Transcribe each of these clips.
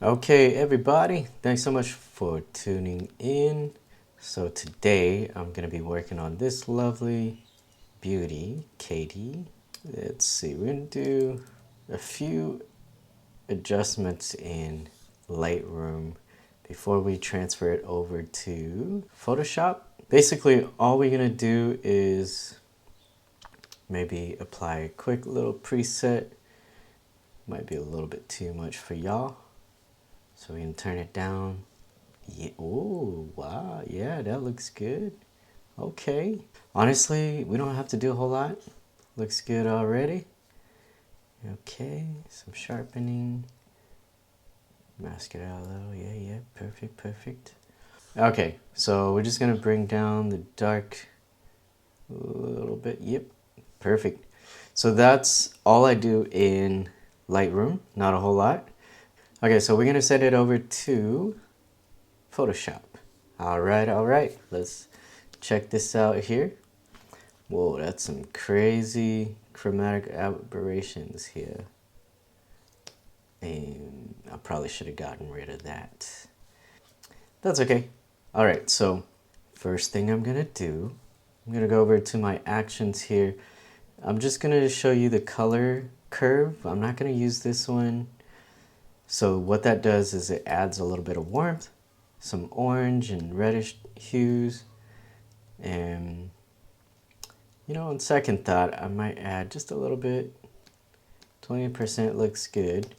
Okay, everybody, thanks so much for tuning in. So today I'm going to be working on this lovely beauty, Katie. Let's see, we're going to do a few adjustments in Lightroom before we transfer it over to Photoshop. Basically, all we're going to do is maybe apply a quick little preset. Might be a little bit too much for y'all. So we can turn it down. Yeah. Oh, wow. Yeah, that looks good. Okay. Honestly, we don't have to do a whole lot. Looks good already. Okay, some sharpening. Mask it out a little. Yeah. Perfect. Okay, so we're just gonna bring down the dark a little bit. Yep, perfect. So that's all I do in Lightroom, not a whole lot. Okay, so we're gonna send it over to Photoshop. All right. Let's check this out here. Whoa, that's some crazy chromatic aberrations here. And I probably should have gotten rid of that. That's okay. All right, so first thing I'm gonna do, I'm gonna go over to my actions here. I'm just gonna show you the color curve. I'm not gonna use this one. So what that does is it adds a little bit of warmth, some orange and reddish hues, and on second thought, I might add just a little bit. 20% looks good.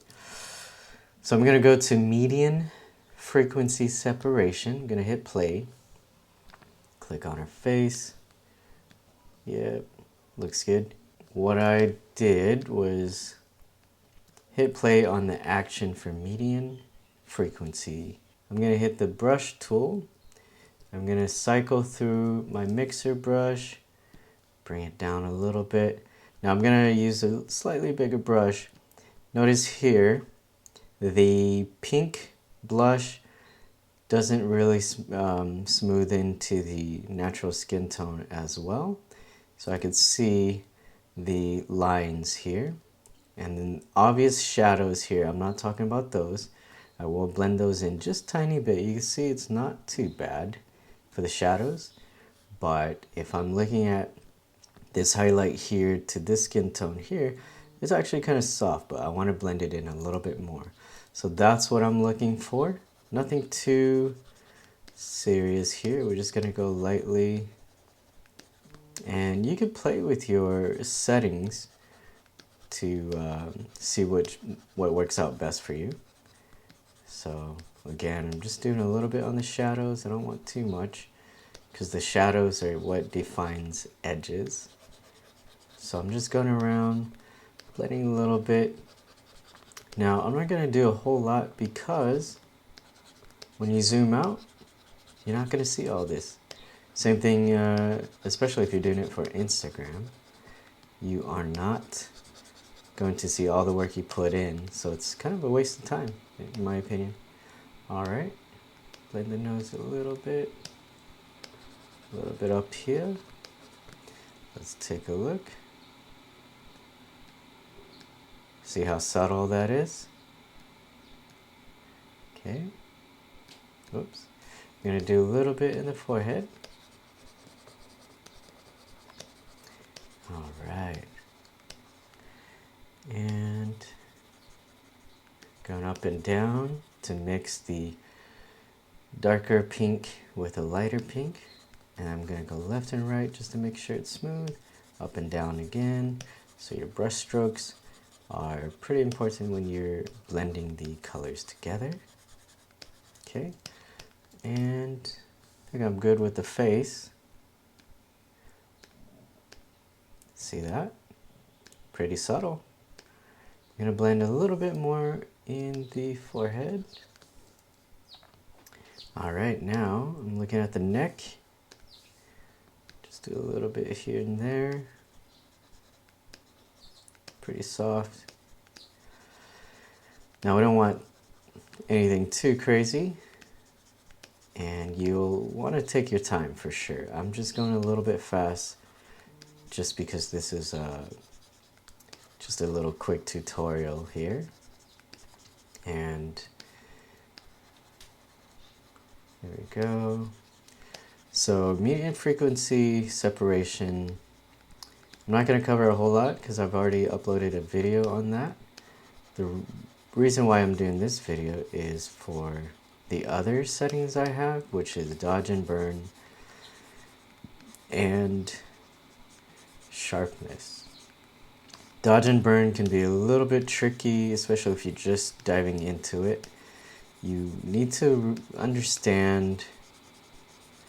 So I'm gonna go to median frequency separation. I'm gonna hit play. Click on her face. Yep, looks good. What I did was hit play on the action for median frequency. I'm gonna hit the brush tool. I'm gonna cycle through my mixer brush, bring it down a little bit. Now I'm gonna use a slightly bigger brush. Notice here, the pink blush doesn't really smooth into the natural skin tone as well. So I could see the lines here. And then obvious shadows here, I'm not talking about those. I will blend those in just tiny bit. You can see it's not too bad for the shadows. But if I'm looking at this highlight here to this skin tone here, it's actually kind of soft, but I want to blend it in a little bit more. So that's what I'm looking for. Nothing too serious here. We're just going to go lightly. And you can play with your settings to see what works out best for you. So again, I'm just doing a little bit on the shadows. I don't want too much because the shadows are what defines edges. So I'm just going around blending a little bit. Now I'm not going to do a whole lot because when you zoom out, you're not going to see all this. Same thing, especially if you're doing it for Instagram. You are not going to see all the work you put in, so it's kind of a waste of time, in my opinion. All right, blend the nose a little bit up here. Let's take a look. See how subtle that is? Okay. Oops. I'm gonna do a little bit in the forehead. All right. And going up and down to mix the darker pink with a lighter pink. And I'm going to go left and right just to make sure it's smooth. Up and down again. So your brush strokes are pretty important when you're blending the colors together. Okay. And I think I'm good with the face. See that? Pretty subtle. I'm going to blend a little bit more in the forehead. All right, now I'm looking at the neck. Just do a little bit here and there. Pretty soft. Now we don't want anything too crazy. And you'll want to take your time for sure. I'm just going a little bit fast just because this is just a little quick tutorial here. And go. So medium frequency separation, I'm not going to cover a whole lot because I've already uploaded a video on that. The reason why I'm doing this video is for the other settings I have, which is dodge and burn and sharpness. Dodge and burn can be a little bit tricky, especially if you're just diving into it. You need to understand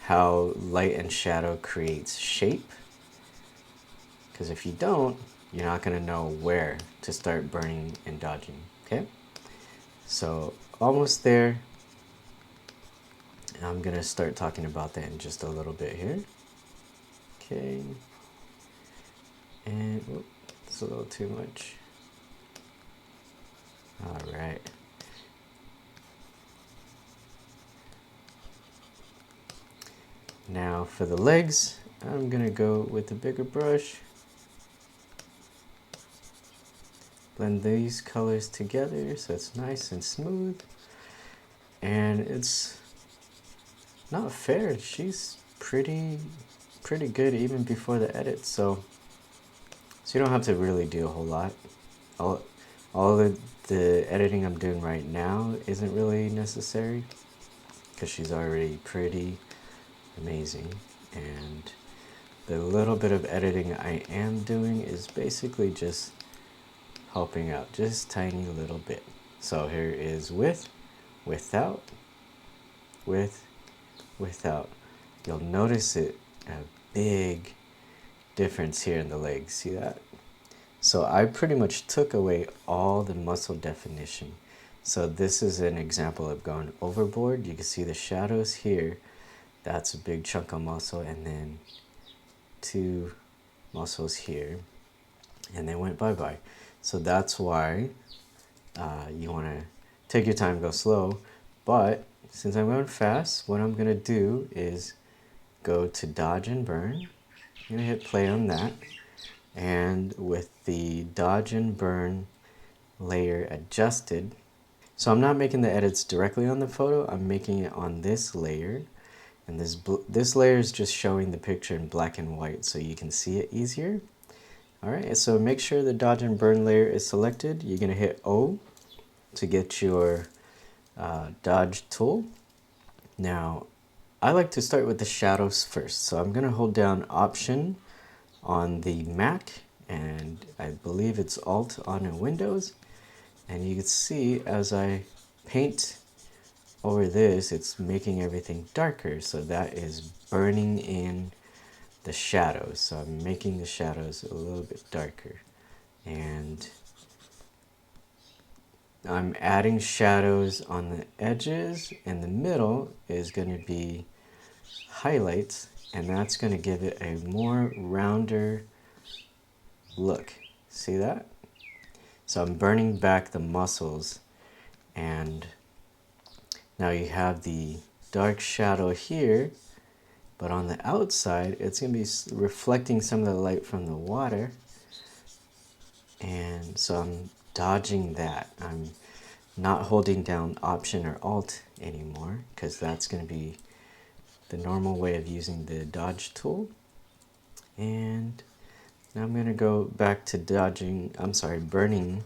how light and shadow creates shape, because if you don't, you're not going to know where to start burning and dodging. Okay, so almost there. I'm going to start talking about that in just a little bit here. Okay, and whoop, it's a little too much. All right. Now for the legs, I'm gonna go with a bigger brush. Blend these colors together so it's nice and smooth. And it's not fair. She's pretty good even before the edit. So you don't have to really do a whole lot. All the editing I'm doing right now isn't really necessary because she's already pretty amazing. And the little bit of editing I am doing is basically just helping out, just tiny little bit. So here is with, without, with, without. You'll notice a big difference here in the legs. See that? So I pretty much took away all the muscle definition. So this is an example of going overboard. You can see the shadows here. That's a big chunk of muscle, and then 2 muscles here, and they went bye-bye. So that's why you want to take your time, go slow. But since I'm going fast, what I'm going to do is go to dodge and burn. I'm going to hit play on that. And with the dodge and burn layer adjusted, so I'm not making the edits directly on the photo, I'm making it on this layer. And this layer is just showing the picture in black and white so you can see it easier. All right, so make sure the dodge and burn layer is selected. You're gonna hit O to get your dodge tool. Now, I like to start with the shadows first. So I'm gonna hold down Option on the Mac, and I believe it's Alt on a Windows. And you can see as I paint over this, it's making everything darker. So that is burning in the shadows. So I'm making the shadows a little bit darker. And I'm adding shadows on the edges, and the middle is going to be highlights, and that's going to give it a more rounder look. See that? So I'm burning back the muscles, and now you have the dark shadow here, but on the outside, it's going to be reflecting some of the light from the water. And so I'm dodging that. I'm not holding down Option or Alt anymore, because that's going to be the normal way of using the dodge tool. And now I'm going to go back to burning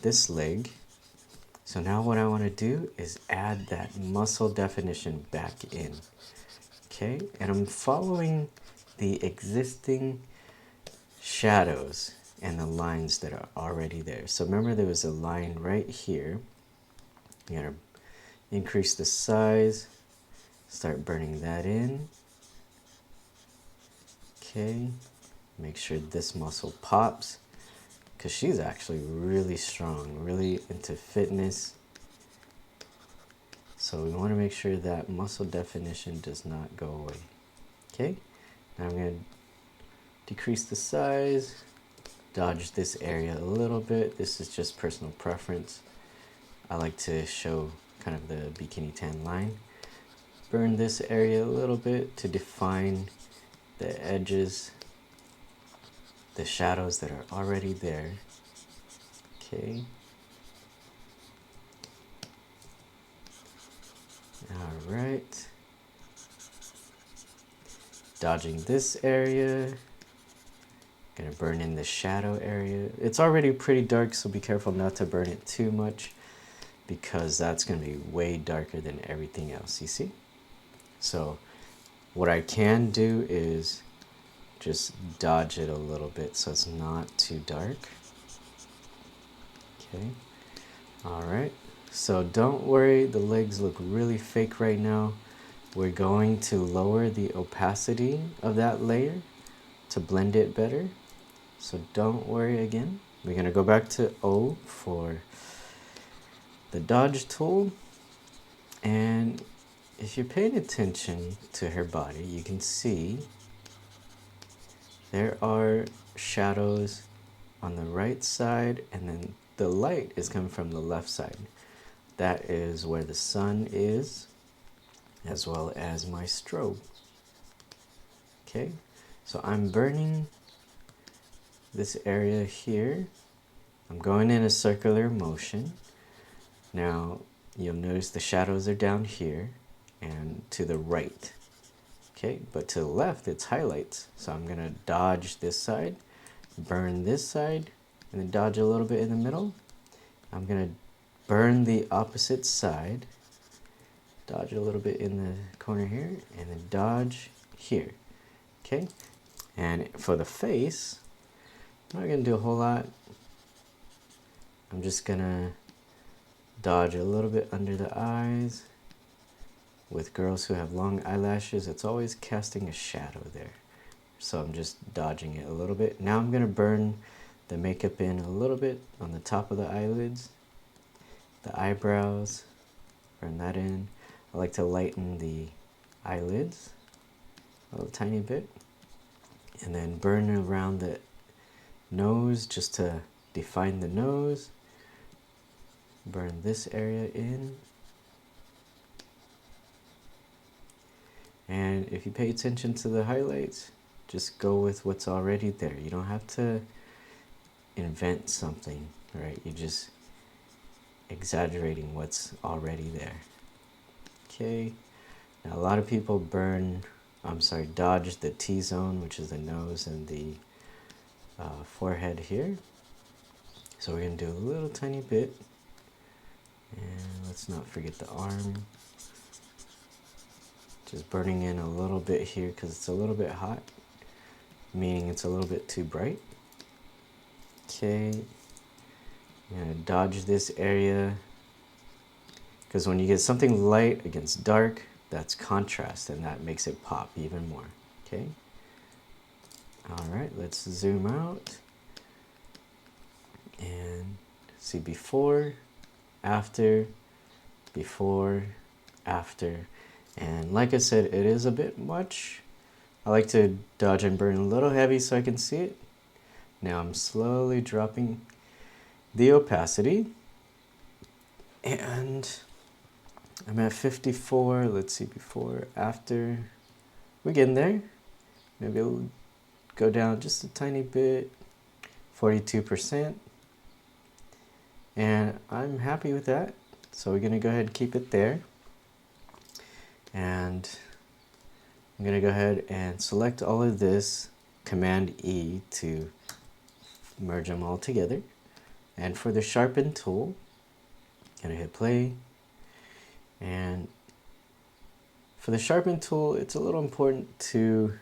this leg. So now what I want to do is add that muscle definition back in. Okay, and I'm following the existing shadows and the lines that are already there. So remember, there was a line right here. You gotta increase the size, start burning that in. Okay, make sure this muscle pops, because she's actually really strong, really into fitness. So we want to make sure that muscle definition does not go away. Okay, now I'm going to decrease the size, dodge this area a little bit. This is just personal preference. I like to show kind of the bikini tan line. Burn this area a little bit to define the edges, the shadows that are already there. Okay. All right. dodging this area. Gonna burn in the shadow area. It's already pretty dark, so be careful not to burn it too much, because that's gonna be way darker than everything else, you see? So what I can do is just dodge it a little bit so it's not too dark. Okay, all right. So don't worry, the legs look really fake right now. We're going to lower the opacity of that layer to blend it better. So don't worry again. We're gonna go back to O for the dodge tool. And if you're paying attention to her body, you can see there are shadows on the right side, and then the light is coming from the left side. That is where the sun is, as well as my strobe. Okay, so I'm burning this area here. I'm going in a circular motion. Now you'll notice the shadows are down here and to the right. Okay, but to the left it's highlights. So I'm gonna dodge this side, burn this side, and then dodge a little bit in the middle. I'm gonna burn the opposite side, dodge a little bit in the corner here, and then dodge here. Okay, and for the face, I'm not gonna do a whole lot. I'm just gonna dodge a little bit under the eyes. With girls who have long eyelashes, it's always casting a shadow there. So I'm just dodging it a little bit. Now I'm gonna burn the makeup in a little bit on the top of the eyelids, the eyebrows, burn that in. I like to lighten the eyelids a little tiny bit, and then burn around the nose just to define the nose. Burn this area in. And if you pay attention to the highlights, just go with what's already there. You don't have to invent something, right? You're just exaggerating what's already there. Okay, now a lot of people dodge the T-zone, which is the nose and the forehead here. So we're gonna do a little tiny bit. And let's not forget the arm. Just burning in a little bit here because it's a little bit hot, meaning it's a little bit too bright. Okay, I'm gonna dodge this area because when you get something light against dark, that's contrast, and that makes it pop even more. Okay, all right, let's zoom out and see before, after, before, after. And like I said, it is a bit much. I like to dodge and burn a little heavy so I can see it. Now I'm slowly dropping the opacity. And I'm at 54. Let's see, before, after. We're getting there. Maybe it'll go down just a tiny bit. 42%. And I'm happy with that. So we're gonna go ahead and keep it there. And I'm gonna go ahead and select all of this, Command E to merge them all together. And for the sharpen tool, I'm gonna hit play. And for the sharpen tool, it's a little important to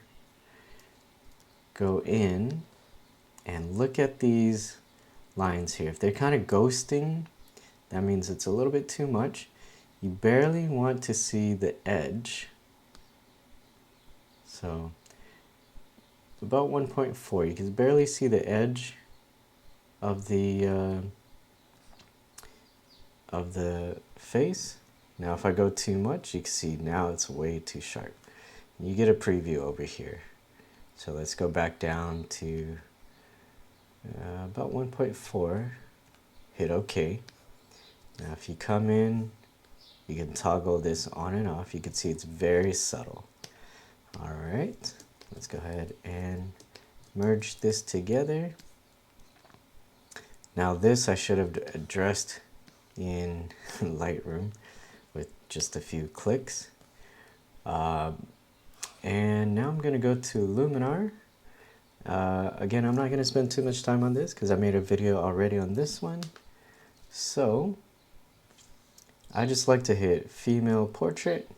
go in and look at these lines here. If they're kind of ghosting, that means it's a little bit too much. You barely want to see the edge. So about 1.4, you can barely see the edge of the face. Now if I go too much, you can see now it's way too sharp. You get a preview over here. So let's go back down to about 1.4, hit OK. Now if you come in, you can toggle this on and off. You can see it's very subtle. All right, let's go ahead and merge this together. Now this I should have addressed in Lightroom with just a few clicks. And now I'm going to go to Luminar. Again, I'm not going to spend too much time on this because I made a video already on this one. So I just like to hit female portrait,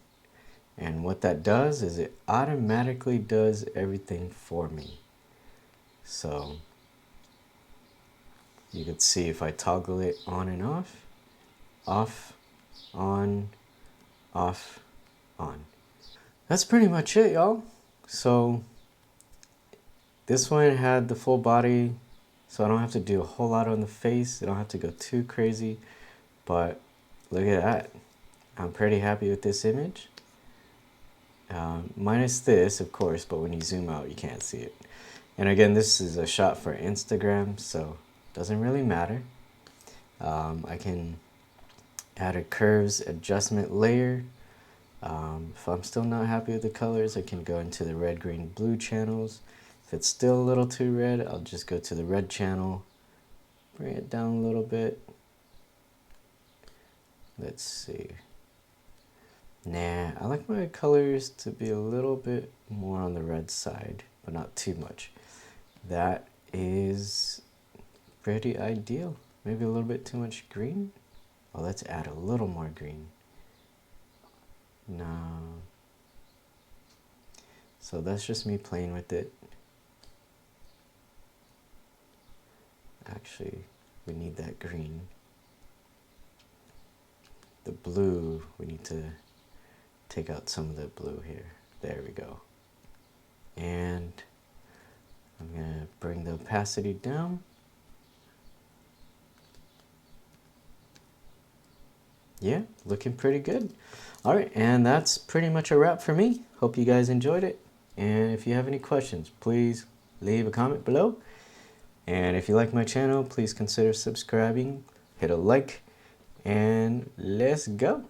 and what that does is it automatically does everything for me. So you can see if I toggle it on and off, on, off, on. That's pretty much it, y'all. So this one had the full body, so I don't have to do a whole lot on the face. I don't have to go too crazy, but look at that. I'm pretty happy with this image. Minus this, of course, but when you zoom out, you can't see it. And again, this is a shot for Instagram, so it doesn't really matter. I can add a curves adjustment layer. If I'm still not happy with the colors, I can go into the red, green, blue channels. If it's still a little too red, I'll just go to the red channel, bring it down a little bit. Let's see. Nah, I like my colors to be a little bit more on the red side, but not too much. That is pretty ideal. Maybe a little bit too much green. Oh, let's add a little more green. No. So that's just me playing with it. Actually, we need that green. The blue, we need to take out some of the blue here. There we go. And I'm gonna bring the opacity down. Yeah, looking pretty good. All right, and that's pretty much a wrap for me. Hope you guys enjoyed it. And if you have any questions, please leave a comment below. And if you like my channel, please consider subscribing, hit a like, and let's go.